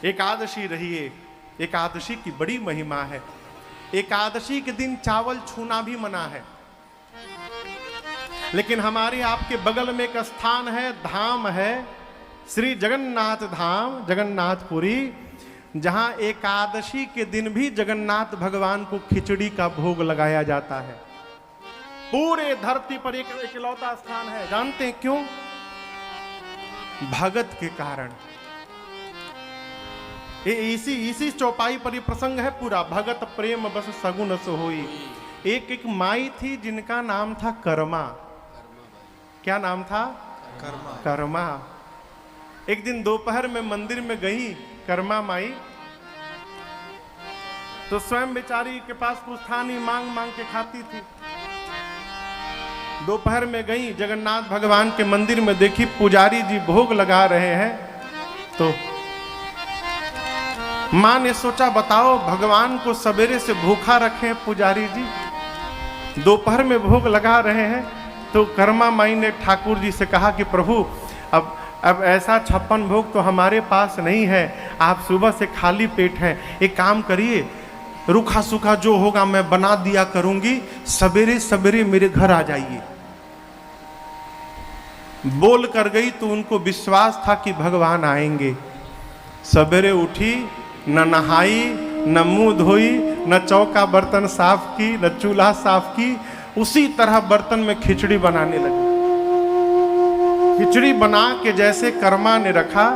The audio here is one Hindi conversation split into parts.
एकादशी रही है। एकादशी की बड़ी महिमा है। एकादशी के दिन चावल छूना भी मना है। लेकिन हमारे आपके बगल में एक स्थान है, धाम है, श्री जगन्नाथ धाम, जगन्नाथपुरी, जहां एकादशी के दिन भी जगन्नाथ भगवान को खिचड़ी का भोग लगाया जाता है। पूरे धरती पर एक इकलौता स्थान है। जानते हैं क्यों? भगत के कारण। इसी चौपाई पर ये प्रसंग है पूरा। भगत प्रेम बस सगुन सोई। एक माई थी जिनका नाम था कर्मा। क्या नाम था? कर्मा। एक दिन दोपहर में मंदिर में गई कर्मा माई, तो स्वयं बेचारी के पास कुछ था नहीं, मांग मांग के खाती थी। दोपहर में गई जगन्नाथ भगवान के मंदिर में, देखी पुजारी जी भोग लगा रहे हैं। तो मां ने सोचा, बताओ भगवान को सवेरे से भूखा रखे पुजारी जी, दोपहर में भोग लगा रहे हैं। तो कर्मा माई ने ठाकुर जी से कहा कि प्रभु अब ऐसा 56 भोग तो हमारे पास नहीं है, आप सुबह से खाली पेट हैं, एक काम करिए, रूखा सूखा जो होगा मैं बना दिया करूंगी, सवेरे सवेरे मेरे घर आ जाइए। बोल कर गई तो उनको विश्वास था कि भगवान आएंगे। सवेरे उठी, न नहाई, न मुंह धोई, न चौका बर्तन साफ की, न चूल्हा साफ की, उसी तरह बर्तन में खिचड़ी बनाने लगी। खिचड़ी बना के जैसे कर्मा ने रखा,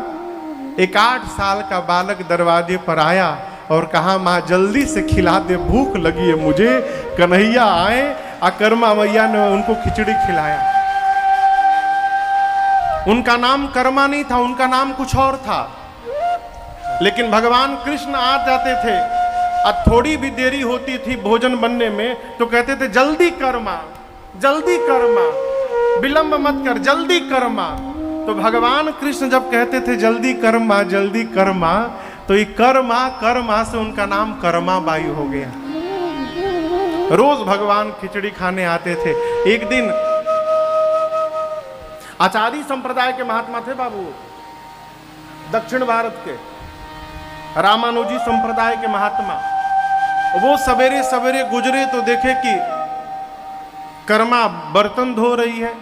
एक 8 साल का बालक दरवाजे पर आया और कहा, माँ जल्दी से खिला दे, भूख लगी है मुझे। कन्हैया आए, कर्मा मैया ने उनको खिचड़ी खिलाया। उनका नाम कर्मा नहीं था, उनका नाम कुछ और था। लेकिन भगवान कृष्ण आ जाते थे और थोड़ी भी देरी होती थी भोजन बनने में तो कहते थे, जल्दी कर्मा, जल्दी कर्मा, विलंब मत कर, जल्दी कर्मा। तो भगवान कृष्ण जब कहते थे जल्दी कर्मा, जल्दी कर्मा, तो ये कर्मा से उनका नाम कर्मा बाई हो गया। रोज भगवान खिचड़ी खाने आते थे। एक दिन आचार्य संप्रदाय के महात्मा थे बाबू, दक्षिण भारत के रामानुजी संप्रदाय के महात्मा। वो सवेरे सवेरे गुजरे तो देखे कि कर्मा बर्तन धो रही है।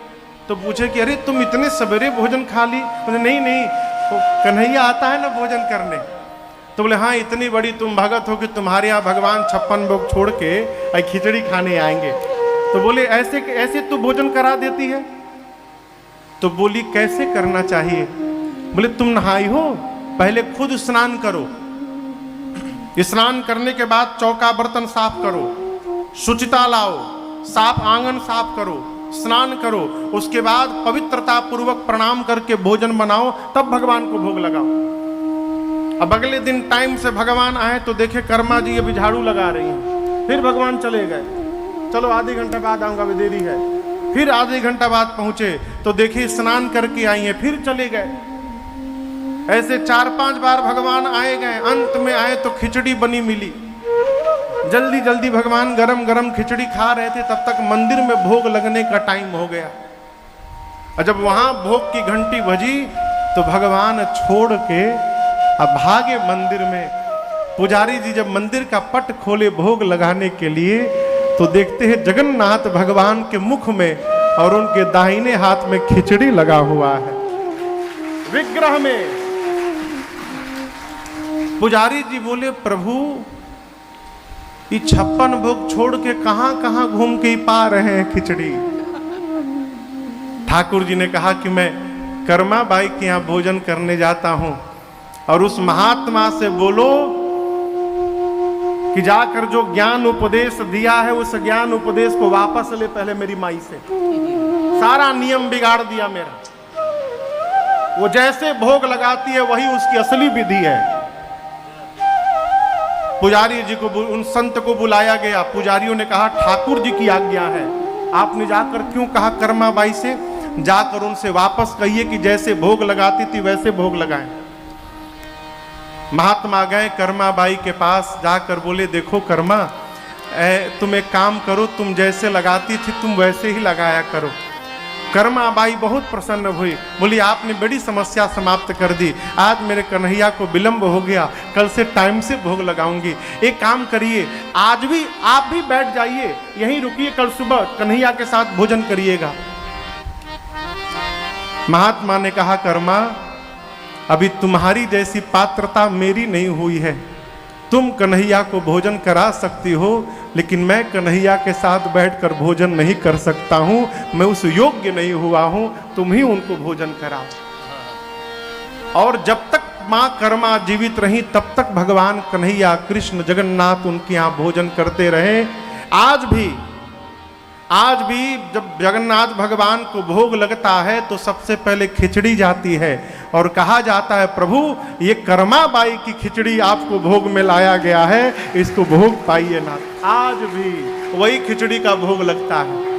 तो पूछे कि अरे तुम इतने सवेरे भोजन खा ली? बोले नहीं, तो कन्हैया आता है ना भोजन करने। तो बोले हाँ, इतनी बड़ी तुम भगत हो कि तुम्हारे यहाँ भगवान 56 भोग छोड़ के खिचड़ी खाने आएंगे। तो बोले ऐसे तू भोजन करा देती है? तो बोली कैसे करना चाहिए? बोले तुम नहाई हो, पहले खुद स्नान करो, स्नान करने के बाद चौका बर्तन साफ करो, शुचिता लाओ, साफ आंगन साफ करो, स्नान करो, उसके बाद पवित्रता पूर्वक प्रणाम करके भोजन बनाओ, तब भगवान को भोग लगाओ। अब अगले दिन टाइम से भगवान आए तो देखे कर्मा जी अभी झाड़ू लगा रही हैं। फिर भगवान चले गए, चलो आधे घंटे बाद आऊंगा, अभी देरी है। फिर आधे घंटा बाद पहुंचे तो देखे स्नान करके आई हैं, फिर चले गए। ऐसे 4-5 बार भगवान आए गए। अंत में आए तो खिचड़ी बनी मिली। जल्दी जल्दी भगवान गरम गरम खिचड़ी खा रहे थे, तब तक मंदिर में भोग लगने का टाइम हो गया। और जब वहां भोग की घंटी बजी तो भगवान छोड़ के अब भागे मंदिर में। पुजारी जी जब मंदिर का पट खोले भोग लगाने के लिए तो देखते हैं जगन्नाथ भगवान के मुख में और उनके दाहिने हाथ में खिचड़ी लगा हुआ है विग्रह में। पुजारी जी बोले, प्रभु ये 56 भोग छोड़ के कहां कहां घूम के पा रहे हैं खिचड़ी? ठाकुर जी ने कहा कि मैं कर्मा बाई के यहां भोजन करने जाता हूं, और उस महात्मा से बोलो कि जाकर जो ज्ञान उपदेश दिया है उस ज्ञान उपदेश को वापस ले पहले मेरी माई से। सारा नियम बिगाड़ दिया मेरा। वो जैसे भोग लगाती है वही उसकी असली विधि है। पुजारी जी को, उन संत को बुलाया गया। पुजारियों ने कहा ठाकुर जी की आज्ञा है, आपने जाकर क्यों कहा कर्मा बाई से? जाकर उनसे वापस कहिए कि जैसे भोग लगाती थी वैसे भोग लगाएं। महात्मा गए कर्मा बाई के पास, जाकर बोले, देखो कर्मा, तुम एक काम करो, तुम जैसे लगाती थी तुम वैसे ही लगाया करो। कर्माबाई बहुत प्रसन्न हुई, बोली आपने बड़ी समस्या समाप्त कर दी, आज मेरे कन्हैया को विलंब हो गया, कल से टाइम से भोग लगाऊंगी। एक काम करिए, आज भी आप भी बैठ जाइए, यहीं रुकिए, कल सुबह कन्हैया के साथ भोजन करिएगा। महात्मा ने कहा कर्मा, अभी तुम्हारी जैसी पात्रता मेरी नहीं हुई है, तुम कन्हैया को भोजन करा सकती हो, लेकिन मैं कन्हैया के साथ बैठकर भोजन नहीं कर सकता हूं, मैं उस योग्य नहीं हुआ हूं, तुम ही उनको भोजन कराओ। और जब तक मां कर्मा जीवित रही तब तक भगवान कन्हैया कृष्ण जगन्नाथ उनके यहां भोजन करते रहे। आज भी जब जगन्नाथ भगवान को भोग लगता है तो सबसे पहले खिचड़ी जाती है और कहा जाता है प्रभु ये कर्माबाई की खिचड़ी आपको भोग में लाया गया है, इसको भोग पाइए ना। आज भी वही खिचड़ी का भोग लगता है।